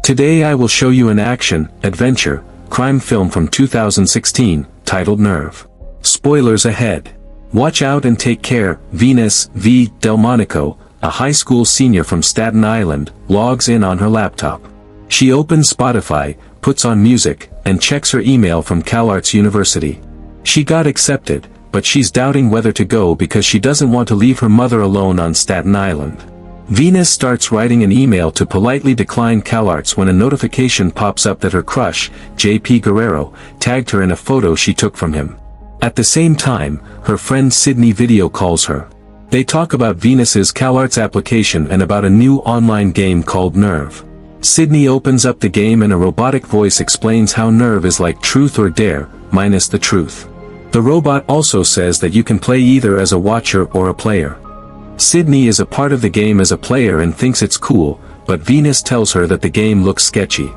Today I will show you an action, adventure, crime film from 2016, titled Nerve. Spoilers ahead. Watch out and take care. Venus V. Delmonico, a high school senior from Staten Island, logs in on her laptop. She opens Spotify, puts on music, and checks her email from CalArts University. She got accepted, but she's doubting whether to go because she doesn't want to leave her mother alone on Staten Island. Venus starts writing an email to politely decline CalArts when a notification pops up that her crush, JP Guerrero, tagged her in a photo she took from him. At the same time, her friend Sydney video calls her. They talk about Venus's CalArts application and about a new online game called Nerve. Sydney opens up the game and a robotic voice explains how Nerve is like Truth or Dare, minus the truth. The robot also says that you can play either as a watcher or a player. Sydney is a part of the game as a player and thinks it's cool, but Venus tells her that the game looks sketchy.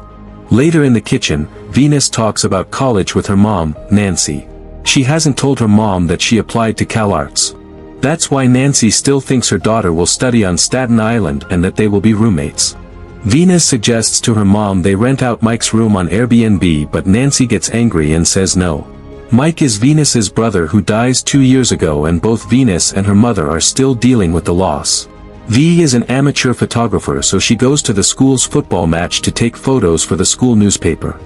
Later in the kitchen, Venus talks about college with her mom, Nancy. She hasn't told her mom that she applied to CalArts. That's why Nancy still thinks her daughter will study on Staten Island and that they will be roommates. Venus suggests to her mom they rent out Mike's room on Airbnb, but Nancy gets angry and says no. Mike is Venus's brother who dies 2 years ago, and both Venus and her mother are still dealing with the loss. V is an amateur photographer, so she goes to the school's football match to take photos for the school newspaper.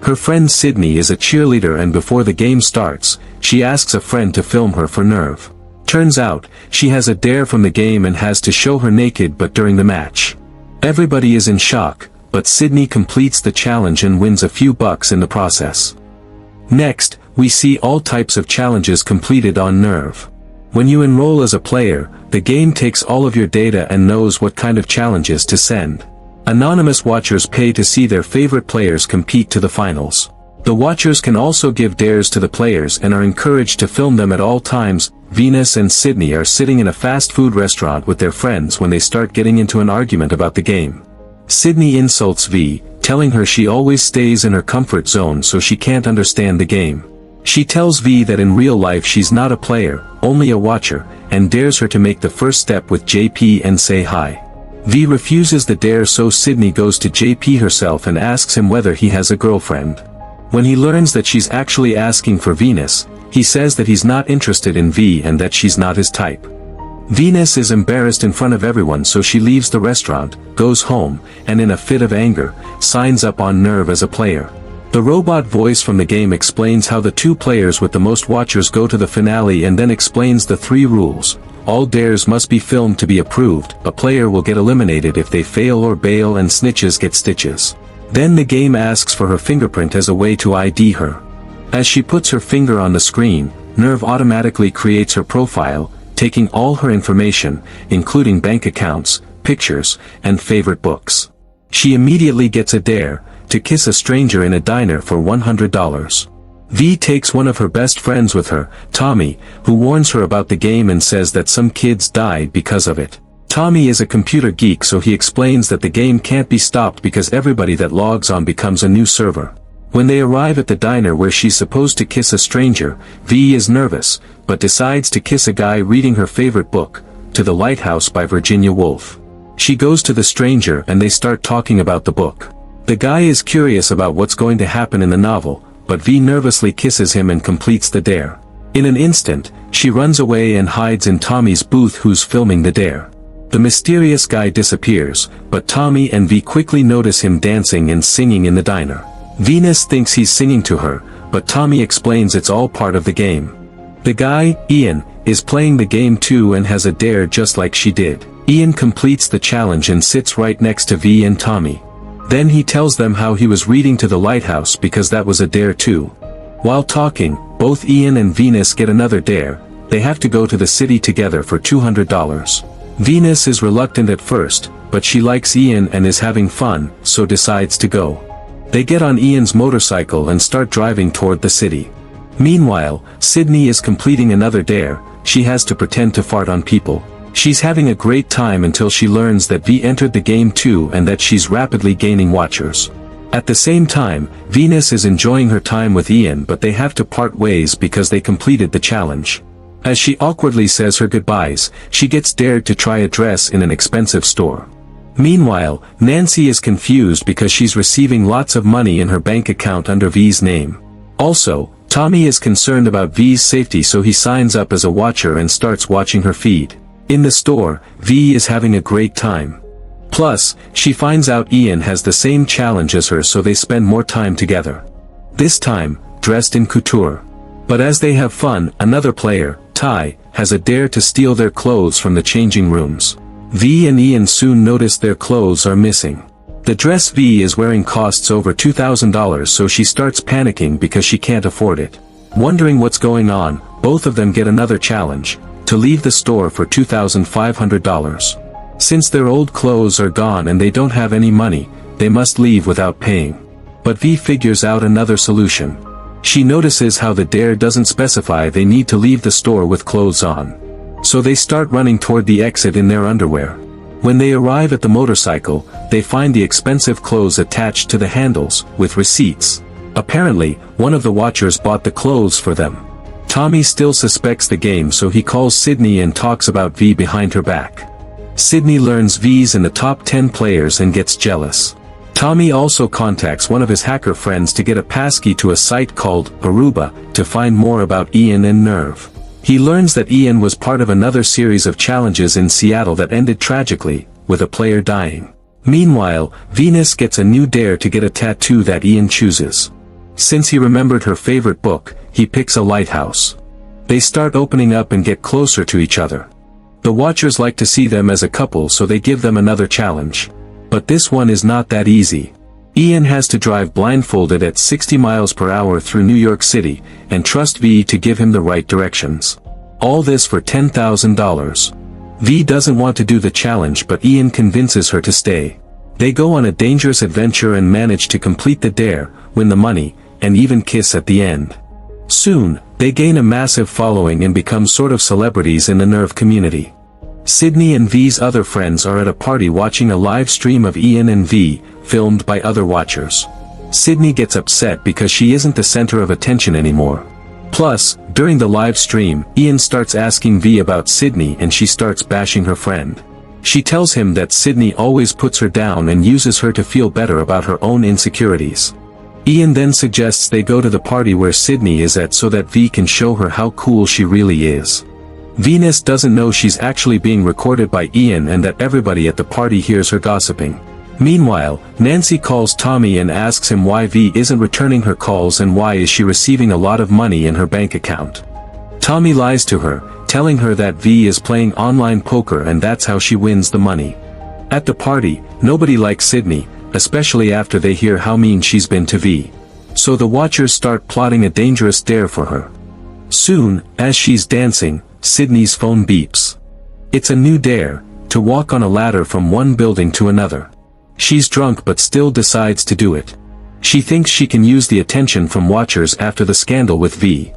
Her friend Sydney is a cheerleader, and before the game starts, she asks a friend to film her for Nerve. Turns out, she has a dare from the game and has to show her naked but during the match. Everybody is in shock, but Sydney completes the challenge and wins a few bucks in the process. Next, we see all types of challenges completed on Nerve. When you enroll as a player, the game takes all of your data and knows what kind of challenges to send. Anonymous watchers pay to see their favorite players compete to the finals. The watchers can also give dares to the players and are encouraged to film them at all times. Venus and Sydney are sitting in a fast food restaurant with their friends when they start getting into an argument about the game. Sydney insults V, telling her she always stays in her comfort zone so she can't understand the game. She tells V that in real life she's not a player, only a watcher, and dares her to make the first step with JP and say hi. V refuses the dare, so Sydney goes to JP herself and asks him whether he has a girlfriend. When he learns that she's actually asking for Venus, he says that he's not interested in V and that she's not his type. Venus is embarrassed in front of everyone, so she leaves the restaurant, goes home, and in a fit of anger, signs up on Nerve as a player. The robot voice from the game explains how the 2 players with the most watchers go to the finale and then explains the 3 rules. All dares must be filmed to be approved, a player will get eliminated if they fail or bail, and snitches get stitches. Then the game asks for her fingerprint as a way to ID her. As she puts her finger on the screen, Nerve automatically creates her profile, taking all her information, including bank accounts, pictures, and favorite books. She immediately gets a dare, to kiss a stranger in a diner for $100. V takes one of her best friends with her, Tommy, who warns her about the game and says that some kids died because of it. Tommy is a computer geek, so he explains that the game can't be stopped because everybody that logs on becomes a new server. When they arrive at the diner where she's supposed to kiss a stranger, V is nervous, but decides to kiss a guy reading her favorite book, To the Lighthouse by Virginia Woolf. She goes to the stranger and they start talking about the book. The guy is curious about what's going to happen in the novel, but V nervously kisses him and completes the dare. In an instant, she runs away and hides in Tommy's booth, who's filming the dare. The mysterious guy disappears, but Tommy and V quickly notice him dancing and singing in the diner. Venus thinks he's singing to her, but Tommy explains it's all part of the game. The guy, Ian, is playing the game too and has a dare just like she did. Ian completes the challenge and sits right next to V and Tommy. Then he tells them how he was reading To the Lighthouse because that was a dare too. While talking, both Ian and Venus get another dare. They have to go to the city together for $200. Venus is reluctant at first, but she likes Ian and is having fun, so decides to go. They get on Ian's motorcycle and start driving toward the city. Meanwhile, Sydney is completing another dare. She has to pretend to fart on people. She's having a great time until she learns that V entered the game too and that she's rapidly gaining watchers. At the same time, Venus is enjoying her time with Ian, but they have to part ways because they completed the challenge. As she awkwardly says her goodbyes, she gets dared to try a dress in an expensive store. Meanwhile, Nancy is confused because she's receiving lots of money in her bank account under V's name. Also, Tommy is concerned about V's safety, so he signs up as a watcher and starts watching her feed. In the store, V is having a great time. Plus, she finds out Ian has the same challenge as her, so they spend more time together. This time, dressed in couture. But as they have fun, another player, Ty, has a dare to steal their clothes from the changing rooms. V and Ian soon notice their clothes are missing. The dress V is wearing costs over $2,000, so she starts panicking because she can't afford it. Wondering what's going on, both of them get another challenge, to leave the store for $2,500. Since their old clothes are gone and they don't have any money, they must leave without paying. But V figures out another solution. She notices how the dare doesn't specify they need to leave the store with clothes on. So they start running toward the exit in their underwear. When they arrive at the motorcycle, they find the expensive clothes attached to the handles, with receipts. Apparently, one of the watchers bought the clothes for them. Tommy still suspects the game, so he calls Sydney and talks about V behind her back. Sydney learns V's in the top 10 players and gets jealous. Tommy also contacts one of his hacker friends to get a passkey to a site called Aruba to find more about Ian and Nerve. He learns that Ian was part of another series of challenges in Seattle that ended tragically, with a player dying. Meanwhile, Venus gets a new dare to get a tattoo that Ian chooses. Since he remembered her favorite book, he picks a lighthouse. They start opening up and get closer to each other. The watchers like to see them as a couple, so they give them another challenge. But this one is not that easy. Ian has to drive blindfolded at 60 miles per hour through New York City, and trust V to give him the right directions. All this for $10,000. V doesn't want to do the challenge, but Ian convinces her to stay. They go on a dangerous adventure and manage to complete the dare, win the money, and even kiss at the end. Soon, they gain a massive following and become sort of celebrities in the Nerve community. Sydney and V's other friends are at a party watching a live stream of Ian and V, filmed by other watchers. Sydney gets upset because she isn't the center of attention anymore. Plus, during the live stream, Ian starts asking V about Sydney and she starts bashing her friend. She tells him that Sydney always puts her down and uses her to feel better about her own insecurities. Ian then suggests they go to the party where Sydney is at so that V can show her how cool she really is. Venus doesn't know she's actually being recorded by Ian and that everybody at the party hears her gossiping. Meanwhile, Nancy calls Tommy and asks him why V isn't returning her calls and why is she receiving a lot of money in her bank account. Tommy lies to her, telling her that V is playing online poker and that's how she wins the money. At the party, nobody likes Sydney, especially after they hear how mean she's been to V. So the watchers start plotting a dangerous dare for her. Soon, as she's dancing, Sydney's phone beeps. It's a new dare, to walk on a ladder from one building to another. She's drunk but still decides to do it. She thinks she can use the attention from watchers after the scandal with V.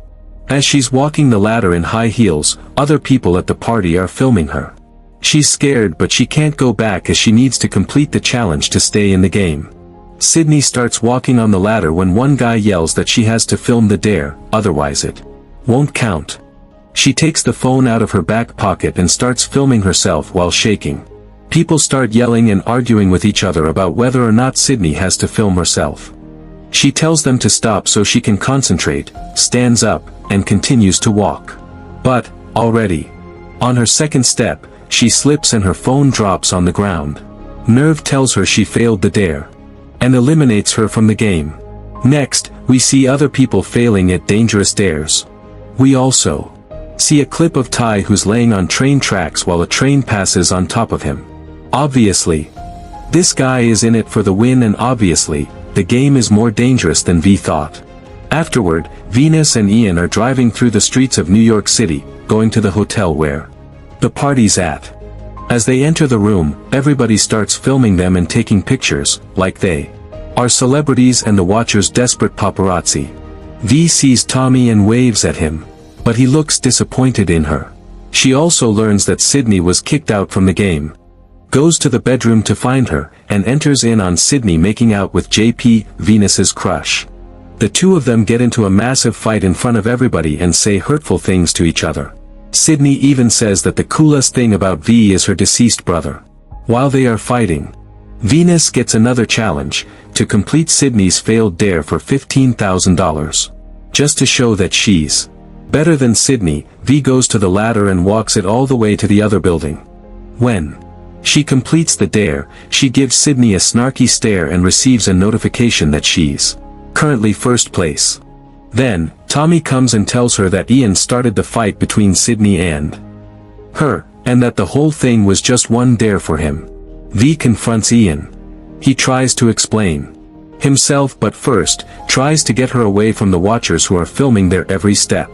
As she's walking the ladder in high heels, other people at the party are filming her. She's scared but she can't go back as she needs to complete the challenge to stay in the game. Sydney starts walking on the ladder when one guy yells that she has to film the dare, otherwise it won't count. She takes the phone out of her back pocket and starts filming herself while shaking. People start yelling and arguing with each other about whether or not Sydney has to film herself. She tells them to stop so she can concentrate, stands up, and continues to walk. But, already, on her second step, she slips and her phone drops on the ground. Nerve tells her she failed the dare, and eliminates her from the game. Next, we see other people failing at dangerous dares. We also see a clip of Ty who's laying on train tracks while a train passes on top of him. Obviously, this guy is in it for the win, and obviously, the game is more dangerous than V thought. Afterward, Venus and Ian are driving through the streets of New York City, going to the hotel where the party's at. As they enter the room, everybody starts filming them and taking pictures, like they are celebrities and the watchers desperate paparazzi. V sees Tommy and waves at him, but he looks disappointed in her. She also learns that Sydney was kicked out from the game. Goes to the bedroom to find her, and enters in on Sydney making out with JP, Venus's crush. The two of them get into a massive fight in front of everybody and say hurtful things to each other. Sydney even says that the coolest thing about V is her deceased brother. While they are fighting, Venus gets another challenge, to complete Sydney's failed dare for $15,000. Just to show that she's better than Sydney, V goes to the ladder and walks it all the way to the other building. When she completes the dare, she gives Sydney a snarky stare and receives a notification that she's currently first place. Then, Tommy comes and tells her that Ian started the fight between Sydney and her, and that the whole thing was just one dare for him. V confronts Ian. He tries to explain himself but first, tries to get her away from the watchers who are filming their every step.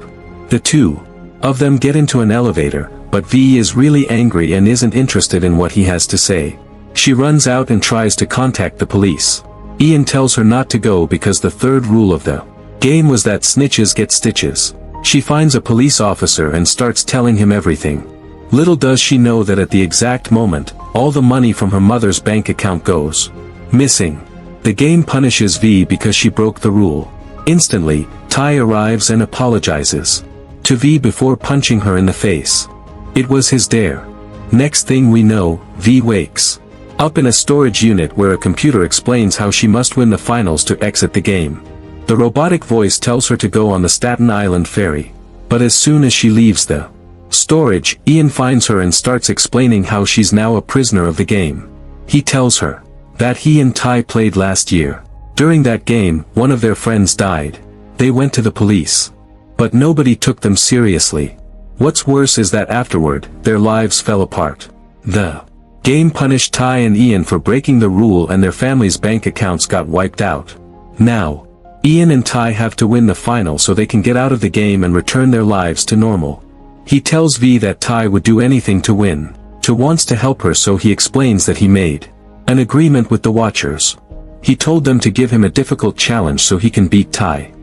The two of them get into an elevator, but V is really angry and isn't interested in what he has to say. She runs out and tries to contact the police. Ian tells her not to go because the third rule of the game was that snitches get stitches. She finds a police officer and starts telling him everything. Little does she know that at the exact moment, all the money from her mother's bank account goes missing. The game punishes V because she broke the rule. Instantly, Ty arrives and apologizes to V before punching her in the face. It was his dare. Next thing we know, V wakes up in a storage unit where a computer explains how she must win the finals to exit the game. The robotic voice tells her to go on the Staten Island ferry. But as soon as she leaves the storage, Ian finds her and starts explaining how she's now a prisoner of the game. He tells her that he and Ty played last year. During that game, one of their friends died. They went to the police, but nobody took them seriously. What's worse is that afterward, their lives fell apart. The game punished Ty and Ian for breaking the rule and their families' bank accounts got wiped out. Now, Ian and Ty have to win the final so they can get out of the game and return their lives to normal. He tells V that Ty would do anything to win. Ty wants to help her, so he explains that he made an agreement with the Watchers. He told them to give him a difficult challenge so he can beat Ty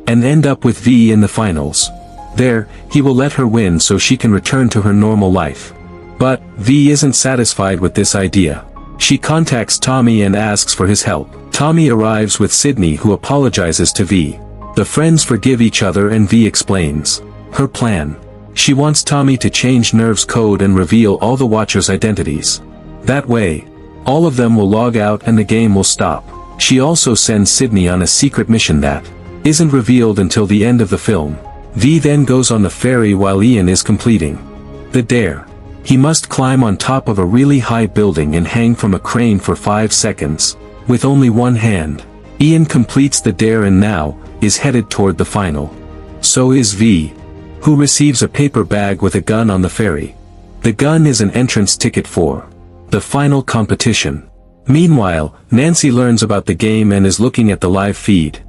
and end up with V in the finals. There, he will let her win so she can return to her normal life. But V isn't satisfied with this idea. She contacts Tommy and asks for his help. Tommy arrives with Sydney, who apologizes to V. The friends forgive each other and V explains her plan. She wants Tommy to change Nerve's code and reveal all the Watchers' identities. That way, all of them will log out and the game will stop. She also sends Sydney on a secret mission that isn't revealed until the end of the film. V then goes on the ferry while Ian is completing the dare. He must climb on top of a really high building and hang from a crane for 5 seconds, with only one hand. Ian completes the dare and now is headed toward the final. So is V, who receives a paper bag with a gun on the ferry. The gun is an entrance ticket for the final competition. Meanwhile, Nancy learns about the game and is looking at the live feed.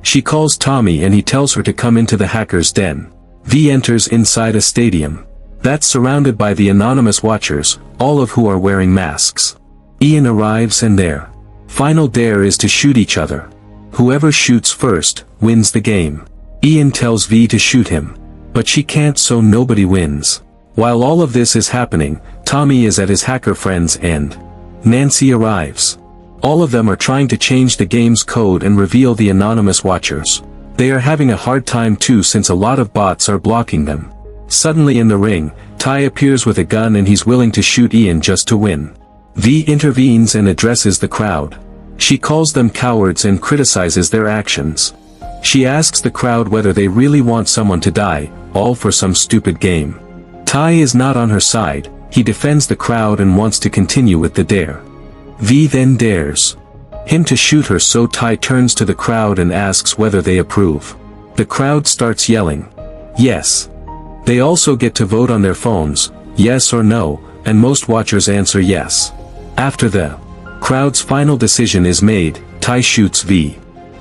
She calls Tommy and he tells her to come into the hacker's den. V enters inside a stadium that's surrounded by the anonymous Watchers, all of who are wearing masks. Ian arrives and their final dare is to shoot each other. Whoever shoots first wins the game. Ian tells V to shoot him, but she can't, so nobody wins. While all of this is happening, Tommy is at his hacker friends and Nancy arrives. All of them are trying to change the game's code and reveal the anonymous Watchers. They are having a hard time too since a lot of bots are blocking them. Suddenly in the ring, Ty appears with a gun and he's willing to shoot Ian just to win. V intervenes and addresses the crowd. She calls them cowards and criticizes their actions. She asks the crowd whether they really want someone to die, all for some stupid game. Ty is not on her side. He defends the crowd and wants to continue with the dare. V then dares him to shoot her, so Ty turns to the crowd and asks whether they approve. The crowd starts yelling, yes. They also get to vote on their phones, yes or no, and most Watchers answer yes. After the crowd's final decision is made, Ty shoots V.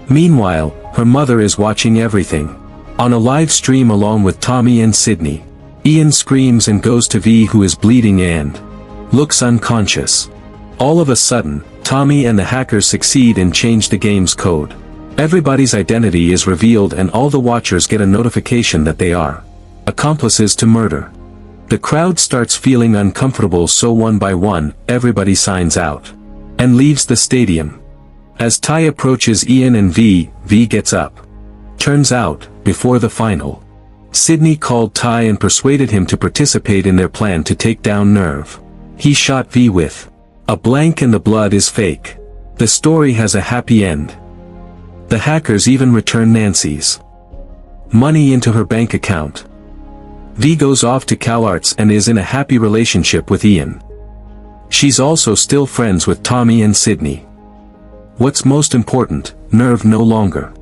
Meanwhile, her mother is watching everything on a live stream along with Tommy and Sydney. Ian screams and goes to V, who is bleeding and looks unconscious. All of a sudden, Tommy and the hackers succeed and change the game's code. Everybody's identity is revealed and all the Watchers get a notification that they are accomplices to murder. The crowd starts feeling uncomfortable, so one by one, everybody signs out and leaves the stadium. As Ty approaches Ian and V gets up. Turns out, before the final, Sydney called Ty and persuaded him to participate in their plan to take down Nerve. He shot V with a blank and the blood is fake. The story has a happy end. The hackers even return Nancy's money into her bank account. V goes off to CalArts and is in a happy relationship with Ian. She's also still friends with Tommy and Sydney. What's most important, Nerve no longer